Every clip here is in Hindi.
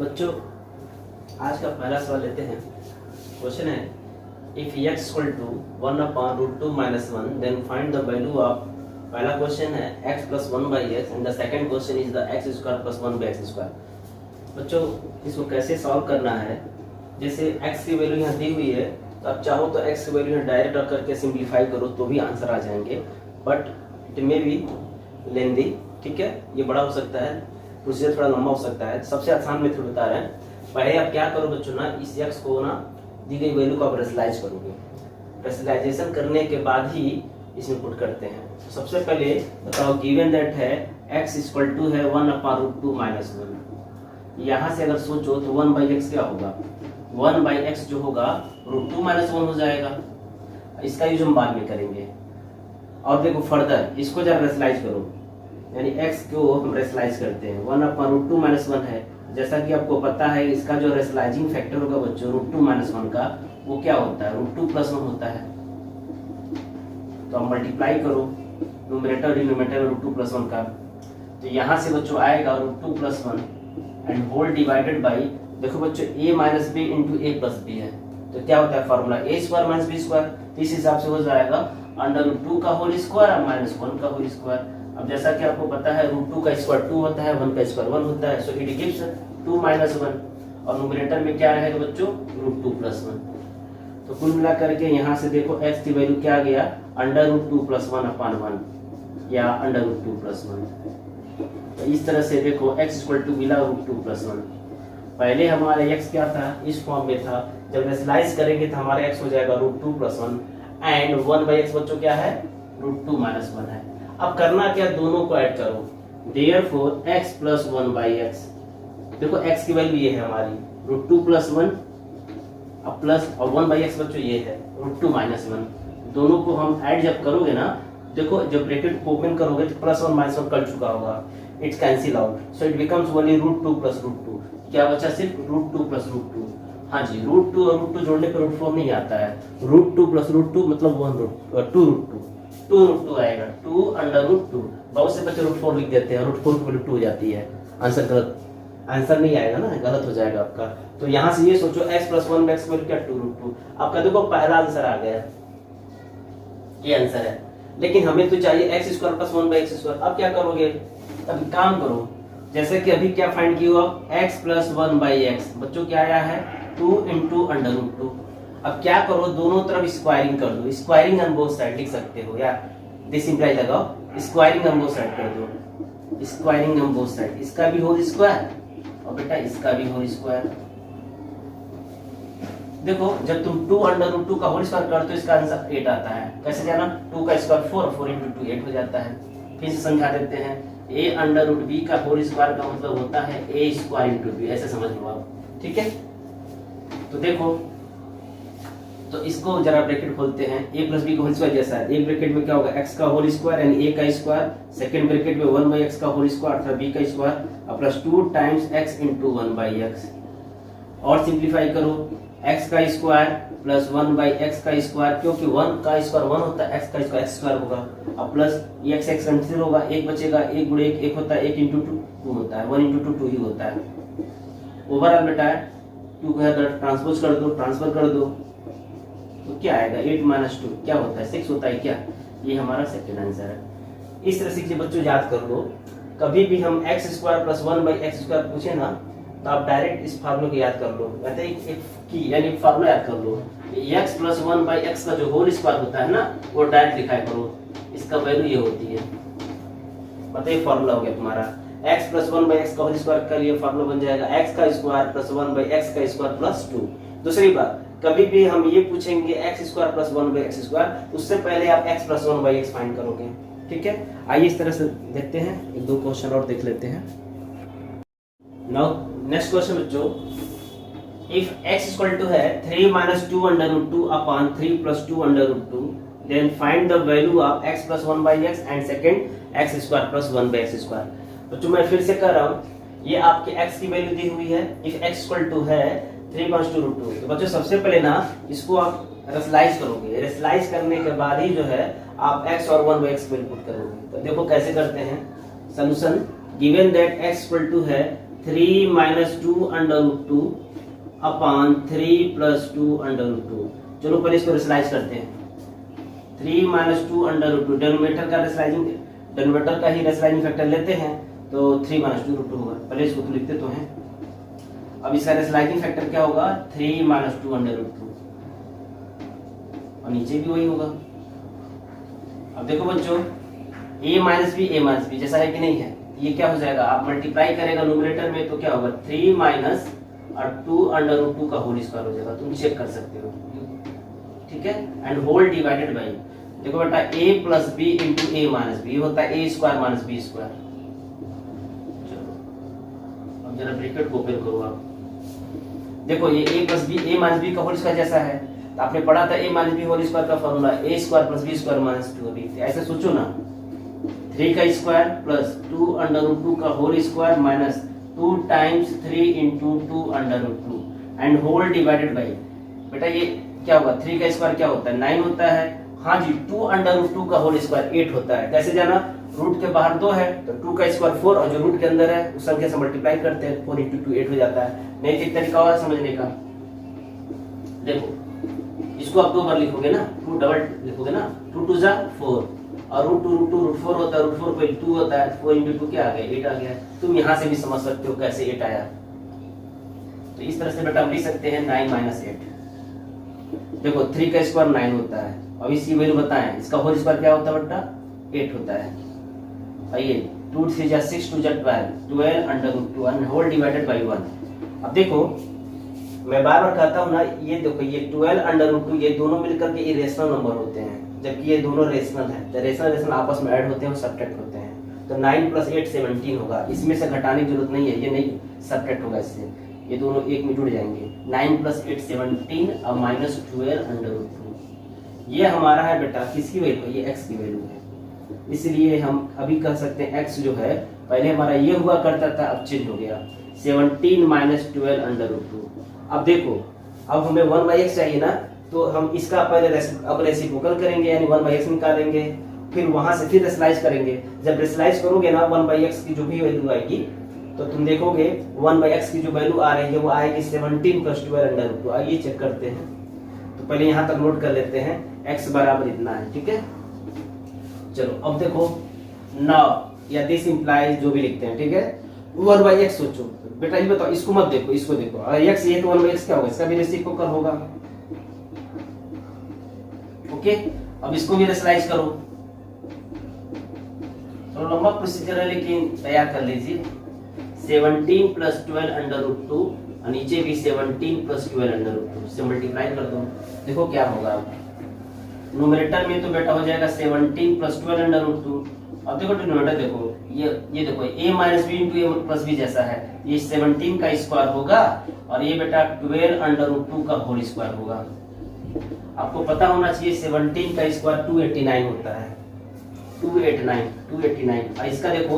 बच्चों आज का पहला सवाल लेते हैं। क्वेश्चन है if x equal to 1/√2 - 1 then find the value of. पहला क्वेश्चन है x plus 1/x and the second question is the x square plus 1/x square. बच्चों इसको कैसे सॉल्व करना है, जैसे x की वैल्यू यहाँ दी हुई है तो आप चाहो तो x की वैल्यू यहाँ डायरेक्ट रख करके सिंप्लीफाई करो तो भी आंसर आ जाएंगे, बट इट मे बी लेंदी। ठीक है, ये बड़ा हो सकता है, प्रोसीजर थोड़ा लंबा हो सकता है। सबसे आसान मेथड बता रहे हैं। पहले आप क्या करो बच्चों ना, इस x को ना दी गई वैल्यू को आप रेशनलाइज करोगे। रेशनलाइजेशन करने के बाद ही इसमें पुट करते हैं। तो सबसे पहले बताओ गिवन दैट है x इक्वल टू है 1/√2 - 1। यहाँ से अगर सोचो तो 1/x क्या होगा, 1/x जो होगा √2 - 1 हो जाएगा। इसका यूज हम बाद में करेंगे। और देखो फर्दर इसको जब रेशनलाइज करो, यानी x को हम रेशनलाइज करते हैं 1/√2 - 1 है। जैसा कि आपको पता है इसका जो रेशनलाइजिंग फैक्टर होगा बच्चों √2 - 1 का, वो क्या होता है √2 + 1 होता है। तो हम मल्टीप्लाई करो न्यूमरेटर डिनोमिनेटर √2 + 1 का, तो यहाँ से बच्चों आएगा √2 + 1 एंड होल डिवाइडेड बाई, देखो बच्चों a - b × a + b है। तो क्या होता है फॉर्मूला a² - b²। तो इस हिसाब से हो जाएगा √2 का होल स्क्वायर और -1 का होल स्क्वायर। अब जैसा कि आपको पता है √2 का स्क्वायर 2 होता है, 1 का स्क्वायर 1 होता है, सो इट गिव्स 2 - 1 और न्यूमरेटर में क्या रहेगा बच्चों √2 + 1। तो कुल मिला करके यहाँ से देखो x की वैल्यू क्या आ गया √2 + 1/1 या √2 + 1। तो इस तरह से देखो x इक्वल टू मिला √2 + 1। पहले हमारा x क्या था, इस फॉर्म में था। जब रेशनलाइज करेंगे तो हमारा x हो जाएगा √2 + 1 एंड 1/x बच्चों क्या है √2 - 1 है। अब करना क्या, दोनों को ऐड करो, देयरफॉर x + 1/x। देखो x की वैल्यू ये है हमारी √2 + 1 अब प्लस और 1/x बच्चों ये है √2 - 1। दोनों को हम ऐड जब करोगे ना, देखो जब ब्रैकेट को ओपन करोगे तो +1 - 1 कट चुका होगा, it's cancel out, so it becomes only √2 + √2। क्या बचा सिर्फ √2 + √2। हाँ जी, √2 और √2 जोड़ने पर √4 नहीं आता है। √2 + √2 मतलब 2√2 आएगा, 2√2। बहुत से बच्चे √4 लिख देते हैं, √4 की वैल्यू 2 हो जाती है। आंसर गलत, आंसर नहीं आएगा ना, गलत हो जाएगा आपका। तो यहाँ से ये सोचो x + 1/x वैल्यू क्या 2√2। आपका देखो पहला आंसर आ गया, ये आंसर है। लेकिन हमें तो चाहिए x² + 1/x²। अब क्या करोगे, अब काम करो, जैसे कि अभी क्या फाइंड किया आप x + 1/x बच्चों क्या आया है 2 × √2। अब क्या करो, दोनों तरफ स्क्वायरिंग कर दो। स्क्वायरिंग ऑन बोथ साइड लिख सकते हो, या दिस इंप्लाई लगाओ, स्क्वायरिंग ऑन बोथ साइड कर दो। स्क्वायरिंग ऑन बोथ साइड, इसका भी होल स्क्वायर और बेटा इसका भी होल स्क्वायर। देखो जब तुम 2√2 का होल स्क्वायर करते हो इसका आंसर 8 आता है। कैसे जाना, 2 का स्क्वायर 4 और 4 × 2 8 हो जाता है। फिर से समझा देते हैं, a√b का होल स्क्वायर का मतलब होता है a² × b, ऐसे समझ लो आप। ठीक है, तो देखो, तो इसको जरा ब्रैकेट खोलते हैं, a + b का होल स्क्वायर जैसा है। एक ब्रैकेट में क्या होगा x का होल स्क्वायर यानी a का स्क्वायर, सेकंड ब्रैकेट में 1/x का होल स्क्वायर अर्थात b का square plus 2 times x × 1/x। और सिंप्लीफाई करो, x का स्क्वायर प्लस 1/x का स्क्वायर, क्योंकि 1 का स्क्वायर 1 होता है, x का स्क्वायर x² होगा। अब प्लस ये x कैंसिल होगा, 1 बचेगा, 1 × 1 1 होता है, 1 × 2 2 होता है, 1 × 2 2 ही होता है। ओवरऑल बेटा 2 को इधर ट्रांसपोज कर दो, ट्रांसफर कर दो, तो क्या आएगा 8 - 2 क्या होता है 6 होता है क्या। ये हमारा सेकंड आंसर है। इस तरह से बच्चों याद कर लो, कभी भी हम x² + 1/x² पूछे ना तो आप डायरेक्ट इस फार्मूले को याद कर लो, यानी फार्मूला याद कर लो। x + 1/x का जो होल स्क्वायर होता है ना, वो डायरेक्ट लिखाया करो, इसका वैल्यू ये होती है। बताइए फार्मूला हो गया तुम्हारा x + 1/x का होल स्क्वायर का लिए फार्मूला बन जाएगा x² + 1/x² + 2। दूसरी बात, कभी भी हम ये पूछेंगे x² + 1/x², उससे पहले आप x + 1/x फाइंड करोगे। ठीक है, आइए इस तरह से देखते हैं, एक दो क्वेश्चन और देख लेते हैं। नाउ नेक्स्ट क्वेश्चन बच्चों, इफ x इक्वल टू है 3 - 2√2/3 + 2√2 then find the value of x + 1/x and second x² + 1/x²। बच्चों मैं फिर से कर रहा हूँ, ये आपके x की वैल्यू दी हुई है। इफ x इक्वल टू है 3 + 2√2, तो बच्चों सबसे पहले ना इसको आप रेशनलाइज करोगे। रेशनलाइज करने के बाद ही जो है आप x और 1/x वैल्यू पुट करोगे। तो देखो कैसे करते हैं, solution given that x equal to है 3 minus 2 under root 2 upon 3 plus 2 under root 2। चलो पहले इसको रेशनलाइज करते हैं। 3 माइनस 2 अंडर रूट 2 डेनोमिनेटर का रेशनलाइजिंग, डेनोमिनेटर का ही रेशनलाइजिंग फैक्टर लेते हैं तो 3 माइनस 2 रूट 2 होगा। पहले इसको तो लिखते तो हैं। अब इसका रेशनलाइजिंग फैक्टर क्या होगा? 3 माइनस 2 अंडर रूट 2 और नीचे भी वही होगा। अब देखो बच्चों, a माइनस बी जैसा है कि नहीं है, ये क्या हो जाएगा? आप मल्टीप्लाई करेगा न्यूमरेटर में तो क्या होगा? 3 माइनस और 2 अंडर रूट 2 का होल स्क्वायर हो जाएगा। तुम चेक कर सकते हो, ठीक है। एंड होल डिवाइडेड बाई, देखो बेटा a plus B into A minus B होता है a square minus B square. चलो अब जरा ब्रैकेट को ओपन करो आप। देखो ये a plus B A minus B का होल स्क्वायर जैसा है, तो आपने पढ़ा था a minus B whole square का formula a square plus B square minus 2b। ऐसे सोचो ना, 3 का स्क्वायर प्लस 2 अंडर रूट 2 का whole square minus 2 times 3 into 2 under root 2 and whole divided by, बेटा ये क्या होगा? 3 का स्क्वायर क्या होता है? 9 होता है। हाँ जी, 2 अंडर रूट 2 का होल स्क्वायर 8 होता है। कैसे जाना? रूट के बाहर 2 है तो 2 का स्क्वायर 4 और जो रूट के अंदर है उस संख्या से मल्टीप्लाई करते हैं, 4 इंटू 2 8 हो जाता है। नहीं तो एक तरीका और समझने का, देखो इसको आप 2 बार लिखोगे ना, 2 डबल लिखोगे ना, 2 टू जा 4 और रूट 2 रूट 4 होता है, रूट 4 पे 2 होता है, 4 इंटू 2 क्या आ गया? 8 आ गया। तुम यहाँ से भी समझ सकते हो कैसे 8 आया। तो इस तरह से बेटा हम लिख सकते हैं 9 माइनस 8। देखो 3 का स्क्वायर 9 होता है, अब इसकी वैल्यू बताएं, इसका होल स्क्वायर क्या होता है बेटा? 8 होता है। आइए 2 3 जा 6 2 जा 12 under root 2 and whole divided by 1। अब देखो मैं बार बार कहता हूँ ना, ये देखो ये 12 अंडर रूट 2 ये दोनों मिलकर के इरेशनल नंबर होते हैं, जबकि ये दोनों रेशनल है। तो रेशनल आपस में ऐड होते हैं और सब्ट्रैक्ट होते हैं। तो 9 प्लस 8 17 होगा। इसमें से घटाने की जरूरत नहीं है, ये नहीं सब्ट्रैक्ट होगा इससे, ये दोनों एक में जुड़ जाएंगे। 9 प्लस 8 17 और माइनस 12 अंडर रूट 2। ये हमारा है बेटा किसकी वैल्यू है? ये x की वैल्यू है। इसलिए हम अभी कह सकते हैं x जो है, पहले हमारा ये हुआ करता था, अब चेंज हो गया 17 माइनस 12 अंडर रूट 2। अब देखो, अब हमें 1/x चाहिए ना, तो हम इसका पहले अब रेसिप्रोकल करेंगे, यानी 1/x निकालेंगे, फिर वहां से फिर रेशनलाइज करेंगे। जब रेशनलाइज करोगे ना 1/x की जो भी वैल्यू आएगी, तो तुम देखोगे 1/x की जो वैल्यू आ रही है वो आएगी 17 प्लस 12 अंडर रूट 2। आइए चेक करते हैं। तो पहले यहाँ तक नोट कर लेते हैं, x बराबर इतना है, ठीक है। चलो अब देखो नाउ या दिस इंप्लाइज जो भी लिखते हैं, ठीक है। 1/x सोचो बेटा, ये बताओ, इसको मत देखो, इसको देखो। x ये तो 1/x क्या होगा? इसका भी रेसिप्रोकल होगा। ओके, अब इसको भी रेशनलाइज करो। तो लंबा प्रोसीजर है लेकिन तैयार कर लीजिए। 17 प्लस 12 अंडर रूट 2 और नीचे भी 17 प्लस 12 अंडर रूट 2 से मल्टीप्लाई कर दो। देखो क्या होगा। न्यूमरेटर में तो बेटा हो जाएगा 17 प्लस 12 अंडर रूट 2। अब देखो डिनोमिनेटर देखो, ये देखो a minus B into A plus B जैसा है, ये 17 का स्क्वायर होगा और ये बेटा 12 अंडर रूट 2 का होल स्क्वायर होगा। आपको पता होना चाहिए 17 का स्क्वायर 289 होता है। 289 और इसका देखो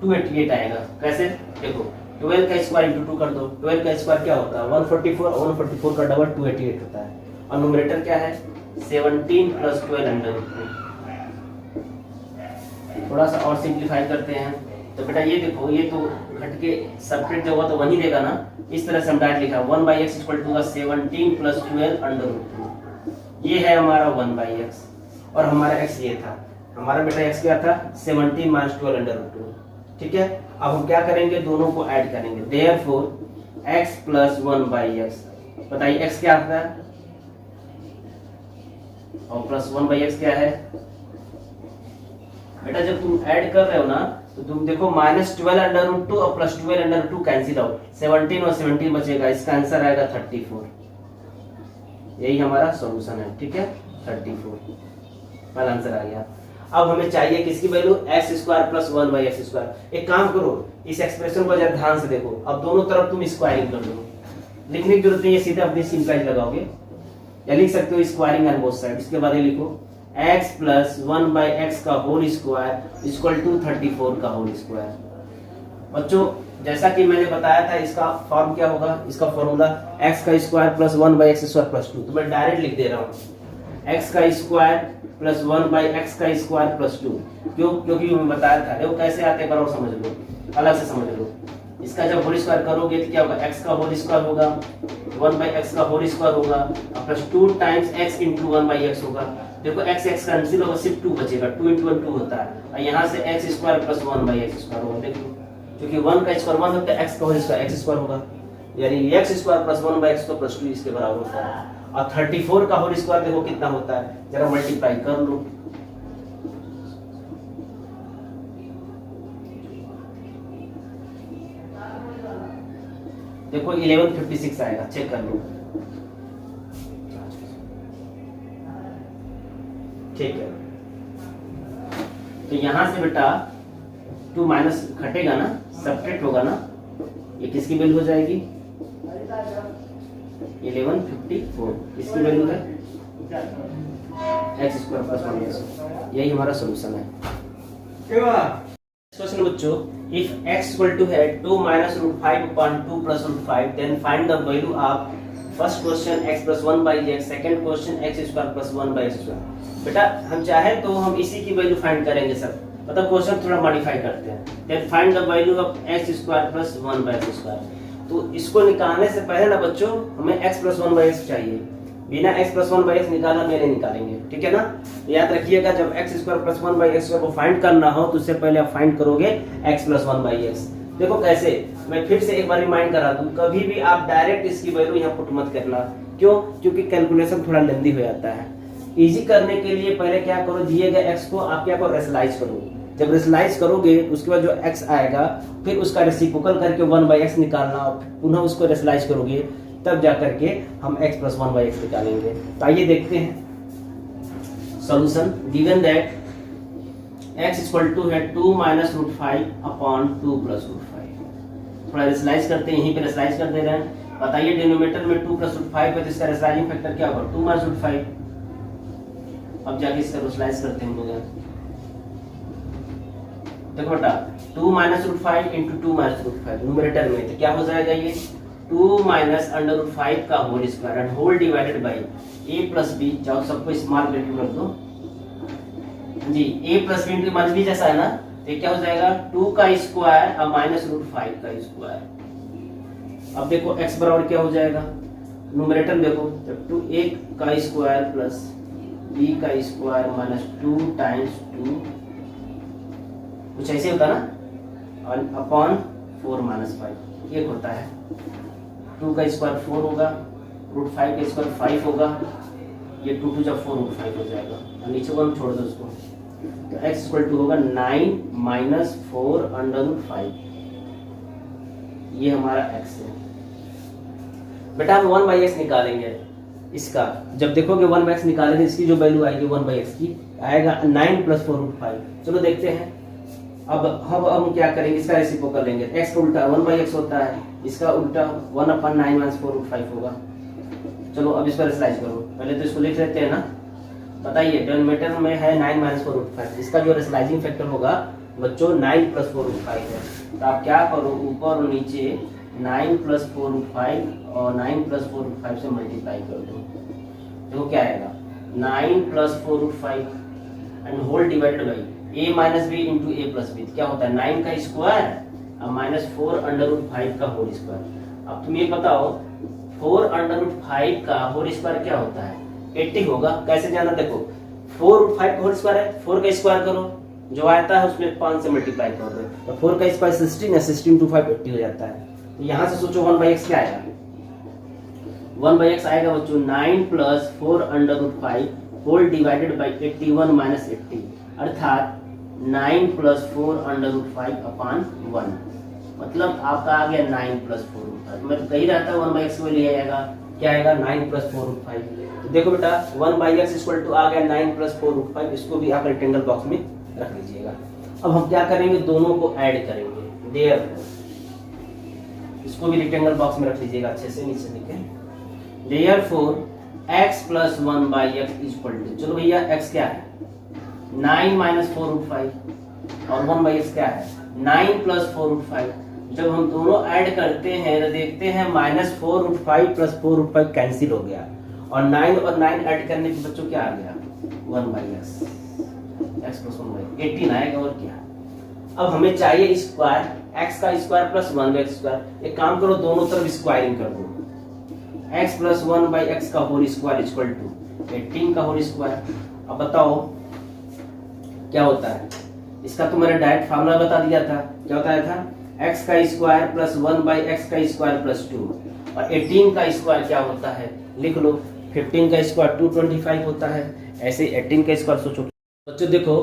288 आएगा। कैसे? देखो 12 का स्क्वायर इंटू 2 कर दो। 12 का स्क्वायर क्या होता है? 144 और 144 का डबल 288 होता है। और न्यूमरेटर क्या है? 17 प्लस 12 अंडर रूट 2। थोड़ा सा और सिंप्लीफाई करते हैं तो बेटा ये देखो, ये तो घट के सब्ट्रैक्ट जो होगा तो वही देगा ना। इस तरह से हम डायरेक्ट लिखा 1/x equal to 17 plus 12 under root 2। ये है हमारा 1/x और हमारा x ये था। हमारा बेटा x क्या था? 17 माइनस 12 अंडर रूट 2, ठीक है। अब हम क्या करेंगे? दोनों को ऐड करेंगे। देयरफॉर x प्लस 1/x, बताइए x क्या आता है और प्लस 1/x क्या है? बेटा जब तुम ऐड कर रहे हो ना तो तुम देखो माइनस 12 अंडर रूट 2 और plus 12 under root 2 cancel out, 17 और 17 बचेगा। इसका आंसर आएगा 34। यही हमारा सॉल्यूशन है, ठीक है। 34 पहला आंसर आ गया। अब हमें चाहिए किसकी value? x square plus 1/x square. एक काम करो, इस एक्सप्रेशन को जरा ध्यान से देखो। अब दोनों तरफ तुम स्क्वायरिंग कर दो, लिखने की जरूरत नहीं है, सीधे अपने सिंप्लाइज लगाओगे या लिख सकते हो स्क्वायरिंग ऑन बोथ साइड। इसके बाद ये लिखो x प्लस 1/x का होल स्क्वायर इक्वल टू 34 का होल स्क्वायर। बच्चों जैसा कि मैंने बताया था, इसका फॉर्म क्या होगा? इसका फॉर्मूला x का square plus 1/x square plus 2। तो मैं डायरेक्ट लिख दे रहा हूँ x का स्क्वायर प्लस 1/x का स्क्वायर प्लस 2। क्यों? क्योंकि मैं बताया था। देखो कैसे आते हैं, बराबर समझ लो, अलग से समझ लो। इसका जब होल स्क्वायर करोगे तो क्या होगा, x का होल स्क्वायर होगा, 1/x का होल स्क्वायर होगा, और plus 2 times x into 1/x होगा। देखो x कैंसिल होगा, सिर्फ 2 बचेगा, 2 इंटू 1 2 होता है, और यहाँ से x square plus 1/x square होगा। देखो क्योंकि 1 का स्क्वायर 1 होता है, x का होल स्क्वायर x स्क्वायर होगा, यानी x स्क्वायर प्लस 1/x तो प्लस 2 इसके बराबर होता है। और 34 का होल स्क्वायर देखो कितना होता है, जरा मल्टीप्लाई कर लो। देखो 1156 आएगा, चेक कर लो। ठीक है, तो यहां से बेटा 2 माइनस घटेगा ना, सब्ट्रैक्ट होगा ना, ये किसकी वैल्यू हो जाएगी 1154, इसकी वैल्यू है x स्क्वायर प्लस 1x। यही हमारा सॉल्यूशन है। क्वेश्चन बच्चों, if x equal to है 2 minus root 5 upon 2 plus root 5, then find the value of first question x plus 1 by x, second question x square plus 1 by x square। बेटा हम चाहे तो हम इसी की वैल्यू फाइंड करेंगे सर, मतलब क्वेश्चन थोड़ा मॉडिफाई करते हैं। then find the value of x square plus 1 by x square। तो इसको निकालने से पहले ना बच्चों हमें x plus 1 by x चाहिए, बिना x plus 1 by x निकाला मेरे निकालेंगे, ठीक है ना। याद रखिएगा जब x square plus 1 by x को फाइंड करना हो तो उससे पहले आप फाइंड करोगे x plus 1 by x। देखो कैसे, मैं फिर से एक बार रिमाइंड करा दूं, कभी भी आप डायरेक्ट इसकी वैल्यू यहाँ पुट मत करना, क्यों, क्योंकि कैलकुलेशन थोड़ा लेंदी हो जाता है। इजी करने के लिए पहले क्या करो, दिए गए x को आप क्या करो, रेशनलाइज करो। जब रेशनलाइज करोगे उसके बाद जो x आएगा फिर उसका रेसिप्रोकल करके 1 by x निकालना, पुनः उसको रेशनलाइज करोगे, तब जाकर के हम x plus 1 by x निकालेंगे। तो आइए देखते हैं solution. Given that x equal to है 2 minus root 5 upon 2 plus root 5। थोड़ा रेशनलाइज करते हैं, यहीं पे रेशनलाइज कर दे रहे हैं। बताइए डिनोमिनेटर में 2 प्लस रूट 5 है तो इसका रेशनलाइजिंग फैक्टर क्या होगा, 2 माइनस रूट 5। अब जाके इसका रेशनलाइज करते हैं हम लोग। देखो बेटा 2 minus root 5 into 2 minus root 5 numerator में, तो क्या हो जाएगा ये 2 माइनस अंडर रूट 5 का whole square and whole divided by a plus B. चाहो सबको स्मॉल ब्रैकेट रख दो जी, a plus B into minus B जैसा है ना, तो क्या हो जाएगा 2 का स्क्वायर और माइनस रूट 5 का स्क्वायर। अब देखो x बराबर क्या हो जाएगा, न्यूमरेटर देखो जब 2 1 का स्क्वायर प्लस b का स्क्वायर माइनस 2 टाइम्स 2, कुछ ऐसे होता ना, और अपॉन 4 माइनस 5 एक होता है। 2 का स्क्वायर 4 होगा, रूट 5 का स्क्वायर 5 होगा, ये 2 जब 4 रूट 5 हो जाएगा, और नीचे 1 छोड़ दो उसको, तो x इक्वल टू होगा 9 माइनस 4 अंडर रूट 5। ये हमारा x है। बेटा हम 1 बाई एक्स निकालेंगे इसका, जब देखोगे 1 बाई एक्स निकालेंगे, इसकी जो वैल्यू आएगी 1 बाई एक्स की आएगा 9 प्लस 4 रूट 5। चलो देखते हैं। अब हम क्या करेंगे, इसका रेसिप्रोकल लेंगे। x का उल्टा 1 बाई एक्स होता है, इसका उल्टा 1 अपॉन 9 माइनस 4 रूट 5 होगा। चलो अब इसको रेशनलाइज करो, पहले तो इसको लिख लेते हैं ना। बताइए डिनोमिनेटर में है 9 माइनस 4 रूट 5, इसका जो रेशनलाइजिंग फैक्टर होगा बच्चों 9 प्लस 4 रूट 5 है। तो आप क्या करो, ऊपर और नीचे 9 प्लस 4 रूट 5 और 9 प्लस 4 रूट 5 से मल्टीप्लाई कर दो, देखो क्या आएगा 9 plus 4 root 5 and whole divided by a minus B into A plus B. क्या होता है 9 का स्क्वायर और माइनस 4 अंडर रूट 5 का होल स्क्वायर। अब तुम ये बताओ 4 अंडर रूट 5 का होल स्क्वायर क्या होता है, 80 होगा। कैसे जाना, देखो 4 रूट 5 का होल स्क्वायर है, 4 का स्क्वायर करो, जो आता है उसमें 5 से मल्टीप्लाई कर दो, तो 4 का स्क्वायर 16 है, 16 टू 5 80 हो जाता है। तो यहाँ से सोचो 1 बाई एक्स क्या आएगा, 1 बाई एक्स आएगा बच्चों 9 plus 4 under root 5 whole divided by 81 minus 80, अर्थात 9 प्लस 4 अंडर रूट 5 अपॉन 1। मतलब आपका आ गया 9 प्लस 4 रूट 5। मैं तो कही रहता है 1 बाई एक्स को ले आएगा, क्या आएगा 9 प्लस 4 रूट 5। तो देखो बेटा 1 बाई एक्स इक्वल टू आ गया 9 प्लस 4 रूट 5, इसको भी आप रेक्टेंगल बॉक्स में रख लीजिएगा। अब हम क्या करेंगे, दोनों को ऐड करेंगे, देयर इसको भी रेक्टेंगल बॉक्स में रख लीजिएगा अच्छे से, नीचे लिखे therefore x plus 1 by x equal to, चलो भैया x क्या है 9 माइनस 4 रूट 5 और 1 बाई एक्स क्या है 9 प्लस 4 रूट 5। जब हम दोनों ऐड करते हैं तो देखते हैं minus 4 root 5 plus 4 root 5 cancel हो गया, और 9 और 9 ऐड करने के बच्चों क्या आ गया 1 by x, x plus 1 by 18 आएगा, और क्या। अब हमें चाहिए स्क्वायर x का स्क्वायर प्लस 1/x स्क्वायर। एक काम करो, दोनों तरफ स्क्वायरिंग कर दो। x प्लस 1/x का होल स्क्वायर इक्वल टू 18 का होल स्क्वायर। अब बताओ क्या होता है इसका, तो मैंने डायरेक्ट फार्मूला बता दिया था। क्या बताया था? x का स्क्वायर प्लस 1/x का स्क्वायर प्लस 2, और 18 का स्क्वायर क्या होता है लिख लो। 15 का स्क्वायर 225 होता है। ऐसे 18 का स्क्वायर सोचो बच्चों, देखो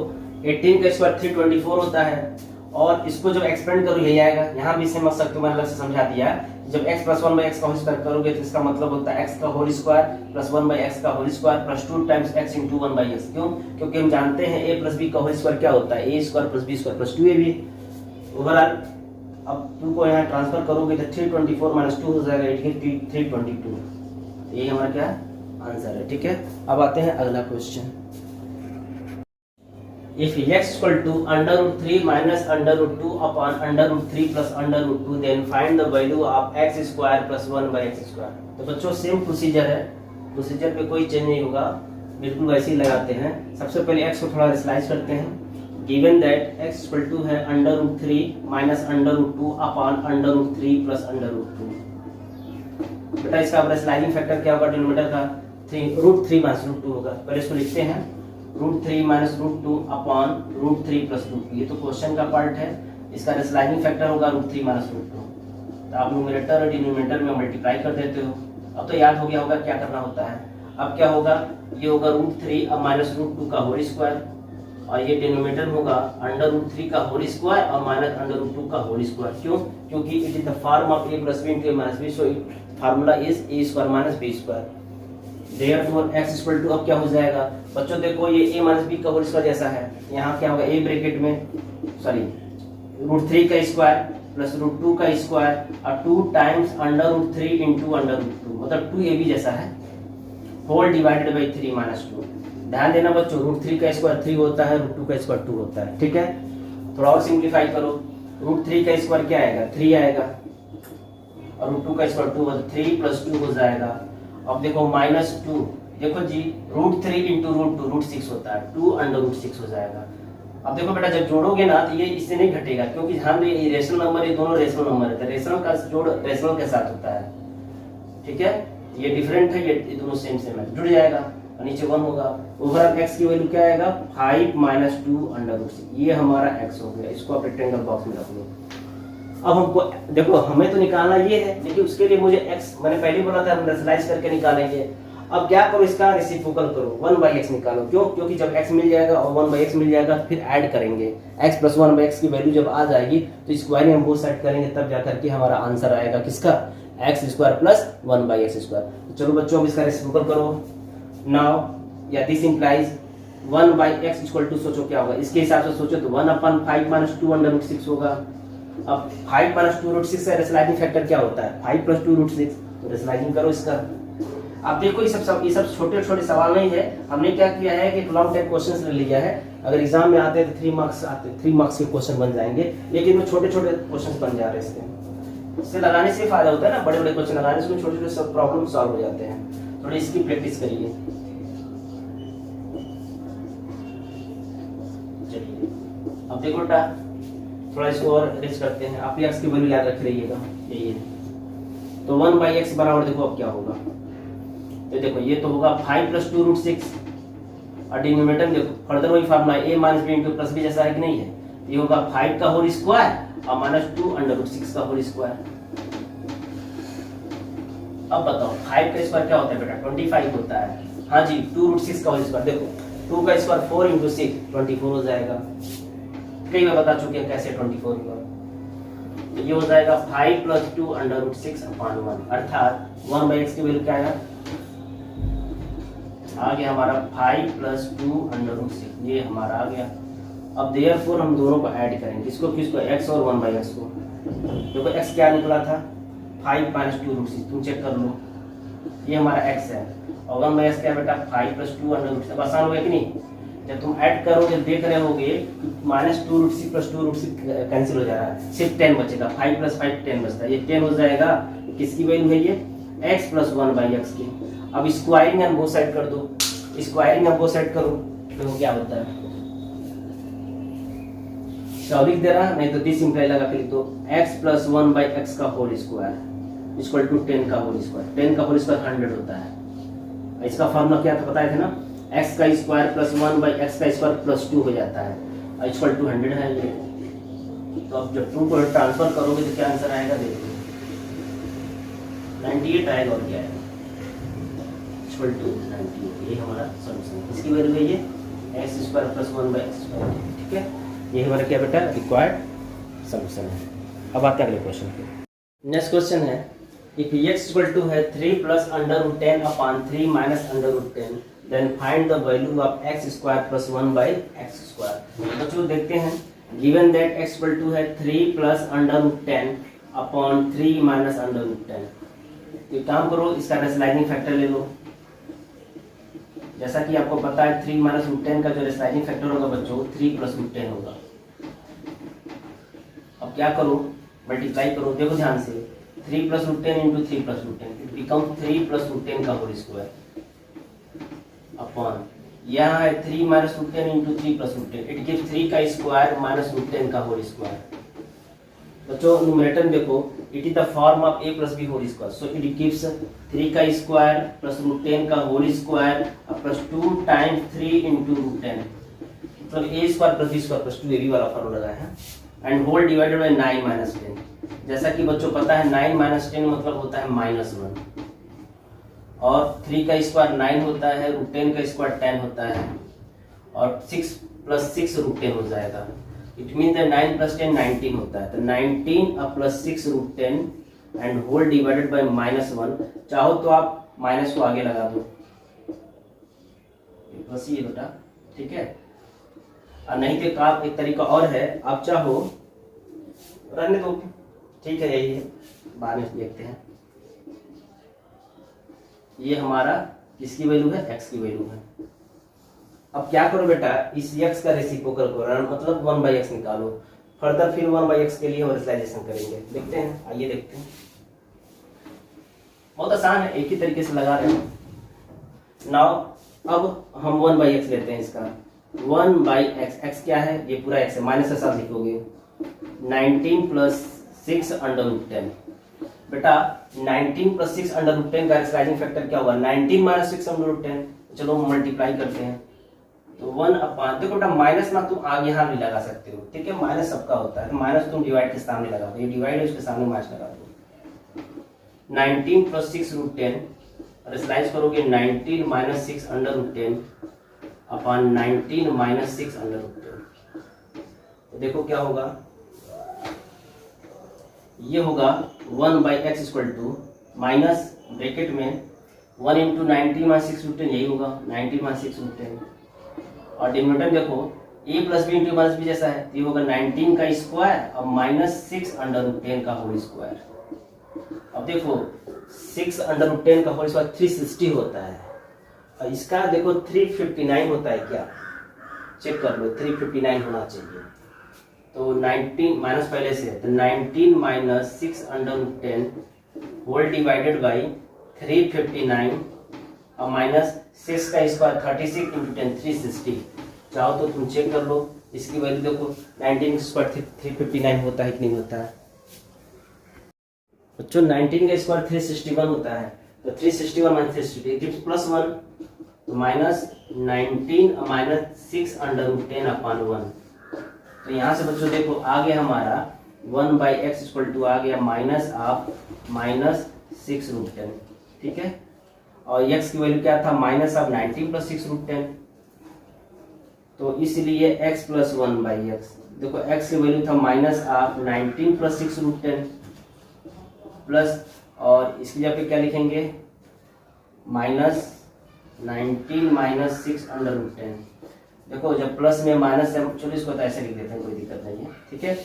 18 का स्क्वायर 324 होता है, और इसको जब एक्सपेंड करो यही आएगा। यहाँ भी समझ सकते हो, मैंने अलग से समझा दिया। जब x प्लस 1/x का होल स्क्वायर करोगे तो इसका मतलब होता है x का होल स्क्वायर प्लस 1/x का whole square plus 2 times x into 1/x। क्यों? क्योंकि हम जानते हैं a प्लस b का होल स्क्वायर क्या होता है, a square plus b square plus 2ab। Overall अब 2 को यहाँ ट्रांसफर करोगे तो 324 माइनस 2 हो जाएगा 322। यही हमारा क्या आंसर है। ठीक है, अब आते हैं अगला question. If x equal to under root 3 minus under root 2 upon under root 3 plus under root 2, then find the value of x square plus 1/x square। तो बच्चों सेम प्रोसीजर है, प्रोसीजर पे कोई चेंज नहीं होगा, बिल्कुल वैसे ही लगाते हैं। सबसे पहले x को थोड़ा स्लाइस करते हैं। Given that x equal to है under root 3 minus under root 2 upon under root 3 plus under root 2। बेटा इसका अपना स्लाइडिंग फैक्टर क्या होगा डिनोमिनेटर का? 3 माइनस रूट 2 होगा। पहले इसको लिखते हैं root 3 minus root 2 upon root 3 plus root 2। ये तो क्वेश्चन का पार्ट है, इसका स्लाइडिंग फैक्टर होगा रूट 3 माइनस रूट 2। तो आप न्यूमरेटर और डिनोमिनेटर में मल्टीप्लाई कर देते हो। अब तो याद हो गया होगा क्या करना होता है। अब क्या होगा, ये होगा रूट 3 अब माइनस रूट 2 का होल स्क्वायर, और ये डिनोमिनेटर होगा अंडर रूट 3 का होल स्क्वायर और माइनस अंडर रूट 2 का होल स्क्वायर। क्यों? क्योंकि it is the form of a plus b into a minus b, so formula is a square minus b square. Therefore x equal to अब क्या हो जाएगा बच्चों, देखो ये a माइनस b का होल स्क्वायर जैसा है। यहाँ क्या होगा, a ब्रैकेट में सॉरी रूट 3 का स्क्वायर प्लस रूट 2 का स्क्वायर और 2 times under root 3 into under root 2, मतलब 2ab जैसा है, होल डिवाइडेड बाई 3 माइनस 2। ध्यान देना बच्चों, रूट 3 का स्क्वायर 3 होता है, रूट 2 का स्क्वायर 2 होता है। ठीक है, थोड़ा और सिंप्लीफाई करो। रूट 3 का स्क्वायर क्या आएगा, 3 आएगा, और रूट 2 का स्क्वायर 2 होगा, 3 प्लस 2 हो जाएगा। अब देखो माइनस 2, देखो जी रूट 3 इंटू रूट 2 रूट 6 होता है, 2 अंडर रूट 6 हो जाएगा। अब देखो बेटा जब जोड़ोगे ना तो ये इससे नहीं घटेगा, क्योंकि ध्यान ये रेशनल नंबर, ये दोनों रेशनल नंबर है, तो रेशनल का जोड़ रेशनल के साथ होता है। ठीक है, ये डिफरेंट है, ये दोनों सेम सेम है, जुड़ जाएगा और नीचे 1 होगा। ओवरऑल x की वैल्यू क्या आएगा, 5 माइनस 2 अंडर रूट 6। ये हमारा x हो गया, इसको आप रेक्टेंगल बॉक्स में रख लो। अब हमको देखो हमें तो निकालना ये है, लेकिन उसके लिए मुझे x मैंने पहले बोला था हम रेशनलाइज करके निकालेंगे। अब क्या करो, इसका रेसिप्रोकल करो, 1/x निकालो। क्यों? क्योंकि जब x मिल जाएगा और 1/x मिल जाएगा फिर ऐड करेंगे। x प्लस 1/x की वैल्यू जब आ जाएगी तो स्क्वायरिंग हम बोथ साइड करेंगे, तब जाकर के हमारा आंसर आएगा किसका, x square plus 1/x square. तो चलो बच्चों अब इसका रेसिप्रोकल करो। नाउ या this implies 1/x equal to, सोचो क्या होगा इसके हिसाब से सोचो तो 1/5 माइनस 2 अंडर रूट 6 होगा। अब 5 माइनस 2 रूट 6 का रेशनलाइजिंग फैक्टर क्या होता है, 5 प्लस 2 रूट 6। तो रेशनलाइजिंग करो इसका। आप देखो ये सब छोटे छोटे सवाल नहीं है, हमने क्या किया है कि लॉन्ग टाइप क्वेश्चंस ले लिया है। अगर एग्जाम में आते हैं तो 3 मार्क्स आते, 3 मार्क्स के क्वेश्चन बन जाएंगे, लेकिन वो छोटे छोटे क्वेश्चंस बन जा रहे हैं। इससे लगाने से फायदा होता है ना, बड़े बड़े क्वेश्चन लगाने से छोटे छोटे सब प्रॉब्लम सॉल्व हो जाते हैं। थोड़ी इसकी प्रैक्टिस करिए। चलिए अब देखो बेटा थोड़ा इसको और अरेंज करते हैं। आप x की वैल्यू याद रख रहिएगा, यही है। तो 1/x बराबर देखो अब क्या होगा, तो देखो ये तो होगा 5 प्लस 2 रूट 6, और डिनोमिनेटर में देखो फर्दर वही formula a minus b into plus b जैसा है कि नहीं है। ये होगा 5 का होल स्क्वायर और माइनस 2 अंडर रूट 6 का होल स्क्वायर। अब बताओ 5 का स्क्वायर क्या होता है बेटा, 25 होता है। हाँ जी, 2 रूट 6 का होल स्क्वायर, देखो 2 का स्क्वायर 4 इंटू 6 24 हो जाएगा। कई बार बता चुके हैं कैसे 24 होगा। तो ये हो जाएगा 5 प्लस 2 अंडर रूट 6 अपॉन 1, अर्थात 1/x की वैल्यू क्या है, आ गया हमारा 5 प्लस 2 अंडर रूट 6, ये हमारा आ गया। अब देयरफॉर हम दोनों को ऐड करेंगे, किसको किसको, x और 1/x को। देखो x क्या निकला था, 5 माइनस 2 रूट 6, तुम चेक कर लो, ये हमारा x है, और 1/x क्या बेटा 5 प्लस 2 अंडर रूट 6। आसान हो गया कि नहीं। जब तुम ऐड करोगे देख रहे होगे minus 2 root 6 plus 2 root 6 cancel हो जा रहा है, सिर्फ 10 बचेगा। 5 प्लस 5 10 बचता है, ये 10 हो जाएगा। किसकी वैल्यू है ये, x प्लस 1/x की। अब स्क्वायरिंग हम बोथ साइड कर दो, स्क्वायरिंग हम बोथ साइड करो, देखो क्या होता है। इसका लिख दे रहा, नहीं तो दिस इम्प्लाई लगा के लिख दो, x प्लस 1 बाई एक्स का होल स्क्वायर इक्वल टू 10 का होल स्क्वायर। 10 का होल स्क्वायर 100 होता है। इसका फॉर्मूला क्या था बताए थे ना, x का स्क्वायर प्लस 1 बाई एक्स का स्क्वायर प्लस 2 हो जाता है, इक्वल टू 100 है ये। तो अब जब 2 को ट्रांसफर करोगे तो क्या आंसर आएगा, देखो 98 आएगा, और क्या आएगा, इक्वल टू 98। ये हमारा सॉल्यूशन है। इसकी वैल्यू है ये x square plus 1 by x square. ठीक है, ये हमारा क्या बेटा रिक्वायर्ड सॉल्यूशन है। अब आते हैं अगले क्वेश्चन पे। नेक्स्ट क्वेश्चन है, इफ x इक्वल टू है 3 plus under root 10 upon 3 minus under root 10 then find the value of x square plus 1 by x square. बच्चों देखते हैं, given that x equal to है 3 plus under root 10 upon 3 minus under root 10। एक काम करो, इसका रेशनलाइजिंग फैक्टर ले लो। जैसा कि आपको पता है 3 माइनस रूट 10 का जो रेशनलाइजिंग फैक्टर होगा बच्चों 3 प्लस रूट 10 होगा। अब क्या करो, मल्टीप्लाई करो, देखो ध्यान से, 3 plus root 10 into 3 plus root 10 it become 3 plus root 10 का होल स्क्वायर अपॉन यहाँ है 3 minus root 10 into 3 plus root 10 it gives 3 का स्क्वायर माइनस रूट 10 का होल स्क्वायर। बच्चों न्यूमरेटर में देखो, it is the form of a plus b whole square, so it gives 3 का स्क्वायर प्लस रूट 10 का whole square plus 2 times 3 into root 10, मतलब a square plus b square plus 2 ab वाला फॉर्मूला लगाया है, and whole divided by 9 minus 10। जैसा कि बच्चों पता है 9 माइनस 10 मतलब होता है -1, और 3 का स्क्वायर 9 होता है, रूट 10 का स्क्वायर 10 होता है, और 6 प्लस 6 रूट 10 हो जाएगा। इट मीन दैट 9 प्लस 10 19 होता है, तो 19 plus 6 root 10 and whole divided by -1। चाहो तो आप माइनस को आगे लगा दो, बस ये बेटा, ठीक है। और नहीं तो आप एक तरीका और है, आप चाहो रहने दो, ठीक है, यही है, बाद में देखते हैं। ये हमारा किसकी वैल्यू है, x की वैल्यू है। अब क्या करो बेटा, इस x का रेसिप्रोकल करो, मतलब 1/x निकालो। फर्दर फिर 1/x के लिए हम रेशनलाइजेशन करेंगे, देखते हैं, आइए देखते हैं। बहुत आसान है, एक ही तरीके से लगा रहे हैं। नाउ अब हम 1/x लेते हैं, इसका 1/x, x क्या है, ये पूरा x है, माइनस के साथ लिखोगे 19 प्लस 6 अंडर रूट 10। बेटा 19 प्लस 6 अंडर रूट 10 का रेशनलाइजिंग फैक्टर क्या होगा, 19 माइनस 6 अंडर रूट 10। चलो मल्टीप्लाई करते हैं, तो 1 अपॉन, देखो बेटा माइनस ना तुम आगे यहाँ भी लगा सकते हो, ठीक है, माइनस सबका होता है, तो माइनस तुम डिवाइड के सामने लगा दो, ये डिवाइड है उसके सामने माइनस लगा दो। 19 प्लस 6 रूट 10 रेशनलाइज करोगे 19 minus 6 under root 10 upon 19 minus 6 under root 10। तो देखो क्या होगा, ये होगा 1/x equal to minus bracket में 1 इंटू 19 माइनस 6 रूट 10, यही होगा 19 माइनस 6 रूट 10, और डिनोमिनेटर देखो a plus B into minus B जैसा है, ये होगा 19 का स्क्वायर और माइनस 6 अंडर रूट 10 का होल स्क्वायर। अब देखो 6 अंडर रूट 10 का होल स्क्वायर 360 होता है, और इसका देखो 359 होता है, क्या चेक कर लो, 359 होना चाहिए। तो 19 माइनस पहले से है, तो 19 minus 6 under root 10 whole divided by 359 और माइनस 6 का स्क्वायर 36 इंटू 10 360। चाहो तो तुम चेक कर लो, इसकी वैल्यू देखो 19 का स्क्वायर 359 होता है कि नहीं होता है बच्चों, 19 का स्क्वायर 361 होता है, तो 361 माइनस 360 गिव्स +1, तो minus 19 minus 6 under root 10 upon 1। तो यहाँ से बच्चों देखो आ गया हमारा 1/x इक्वल टू आ गया माइनस ऑफ माइनस 6 रूट 10, ठीक है, और x की वैल्यू क्या था, माइनस ऑफ 19 प्लस 6 रूट 10, तो इसलिए x प्लस 1/x, देखो x की वैल्यू था minus of 19 plus 6 root 10 plus, और इसकी जगह पे क्या लिखेंगे, माइनस 19 माइनस 6 अंडर रूट 10। देखो जब प्लस में माइनस है, चलो इसको तो ऐसे लिख देते हैं, कोई दिक्कत नहीं है, ठीक है।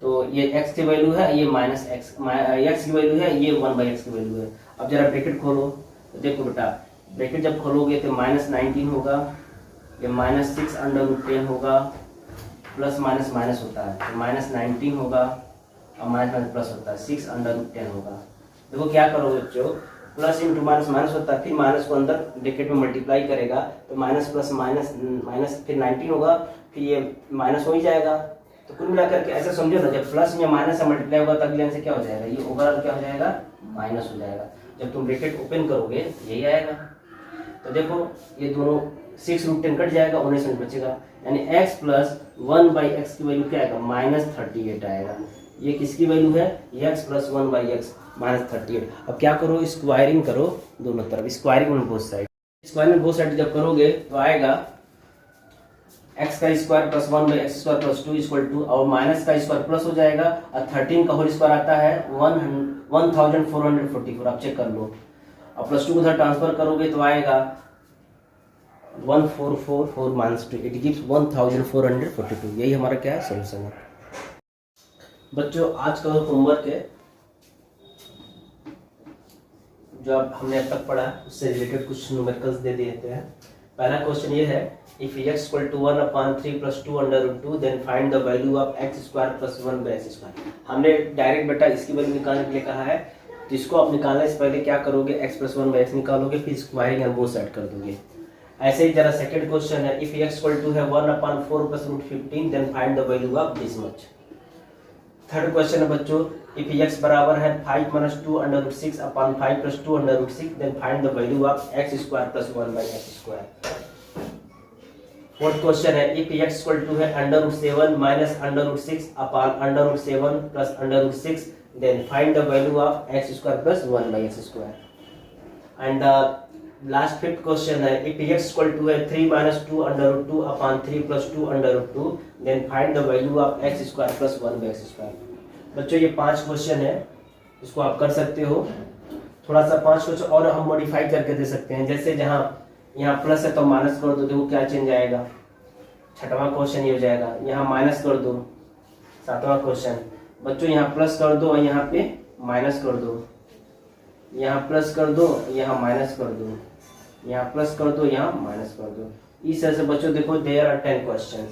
तो ये x की वैल्यू है, ये माइनस x की वैल्यू है, ये 1/x की वैल्यू है। अब जरा ब्रैकेट खोलो, तो देखो बेटा ब्रैकेट जब खोलोगे तो माइनस 19 होगा, ये माइनस 6 अंडर रूट 10 होगा, प्लस माइनस माइनस होता है, तो माइनस 19 होगा और माइनस माइनस प्लस होता है, 6 अंडर रूट 10 होगा। देखो क्या करो बच्चों, प्लस इंटू माइनस माइनस होता है, फिर माइनस को अंदर ब्रैकेट में मल्टीप्लाई करेगा, तो माइनस प्लस माइनस माइनस फिर 19 होगा, फिर ये माइनस हो ही जाएगा, तो कुल मिलाकर के ऐसा समझो ना, जब प्लस में माइनस से मल्टीप्लाई होगा तब आंसर क्या हो जाएगा, ये ओवरऑल क्या हो जाएगा, माइनस हो जाएगा। जब तुम ब्रैकेट ओपन करोगे यही आएगा। तो देखो ये दोनों 6√10 कट जाएगा, 19 मिनट बचेगा, यानी x प्लस 1/x की वैल्यू क्या आएगा, -38 आएगा। ये किसकी वैल्यू है, x प्लस 1/x -38। अब क्या करो, स्क्वायरिंग करो दोनों तरफ, squaring on both side. Squaring both side जब करोगे तो आएगा x का square plus 1/x² plus 2 equal to, और माइनस का स्क्वायर प्लस हो जाएगा, और 13 का होल स्क्वायर आता है 1444। आप चेक कर लो। और प्लस 2 को उधर ट्रांसफर करोगे तो आएगा 1444 - 2, इट गिव्स 1442। यही हमारा क्या है, सोल्यूशन है। बच्चों आज का होमवर्क है जो अब हमने अब तक पढ़ा उससे रिलेटेड कुछ न्यूमेरिकल्स दे देते हैं। पहला क्वेश्चन ये है, if x = 1/3 + 2√2 then find the value of x² + 1/x²। हमने डायरेक्ट बेटा इसकी वैल्यू निकालने के लिए कहा है, तो इसको आप निकालने से पहले क्या करोगे, x + 1/x निकालोगे, फिर स्क्वायरिंग और बोथ साइड कर दोगे। ऐसे ही जरा सेकंड क्वेश्चन है, if x = 1/4 + √15 then find the value of this much. Third question है बच्चों, इफ x बराबर है 5 - 2√6 / 5 + 2√6 then find the value of x² + 1/x²। Fourth question है, इफ x = है √7 - √6 / √7 + √6 then find the value of x² + 1/x²। And last fifth question है, इफ x = है 3 - 2√2 / 3 + 2√2 then find the value of x² + 1/x²। बच्चों ये 5 क्वेश्चन है, इसको आप कर सकते हो। थोड़ा सा 5 क्वेश्चन और हम मॉडिफाई करके दे सकते हैं, जैसे जहाँ यहाँ प्लस है तो माइनस कर दो, देखो क्या चेंज आएगा। छठवां क्वेश्चन ये हो जाएगा, यहाँ माइनस कर दो। सातवां क्वेश्चन बच्चों यहाँ प्लस कर दो और यहाँ पे माइनस कर दो, यहाँ प्लस कर दो यहाँ माइनस कर दो, यहाँ प्लस कर दो यहाँ माइनस कर दो। इस तरह से बच्चों देखो देयर आर 10 क्वेश्चन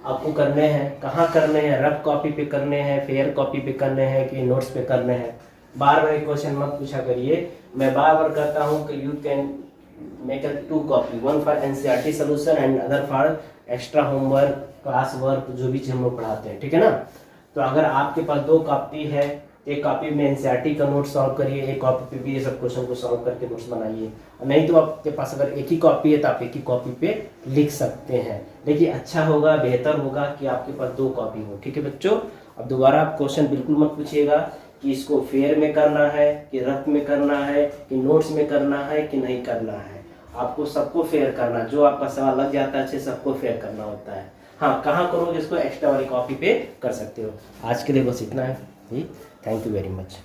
आपको करने हैं। कहाँ करने हैं, रफ कॉपी पे करने हैं, फेयर कॉपी पे करने हैं कि नोट्स पे करने हैं। बार बार क्वेश्चन मत पूछा करिए, मैं बार बार कहता हूँ कि you can make 2 copy, 1 for NCERT solution and other for extra homework, class work, जो भी चीज हम लोग पढ़ाते हैं, ठीक है ना। तो अगर आपके पास 2 कॉपी है, एक कॉपी में NCERT का नोट सॉल्व करिए, एक कॉपी पे भी ये सब क्वेश्चन को सॉल्व करके नोट्स बनाइए। नहीं तो आपके पास अगर एक ही कॉपी है तो आप एक ही कॉपी पे लिख सकते हैं, लेकिन अच्छा होगा, बेहतर होगा कि आपके पास 2 कॉपी हो, ठीक है बच्चों। अब दोबारा आप क्वेश्चन बिल्कुल मत पूछिएगा कि इसको फेयर में करना है कि रफ में करना है कि नोट्स में करना है कि नहीं करना है। आपको सबको फेयर करना, जो आपका सवाल लग जाता है अच्छे सबको फेयर करना होता है। हाँ, कहाँ करोगे इसको, एक्स्ट्रा वाली कॉपी पे कर सकते हो। आज के लिए बस इतना है, थैंक यू वेरी मच।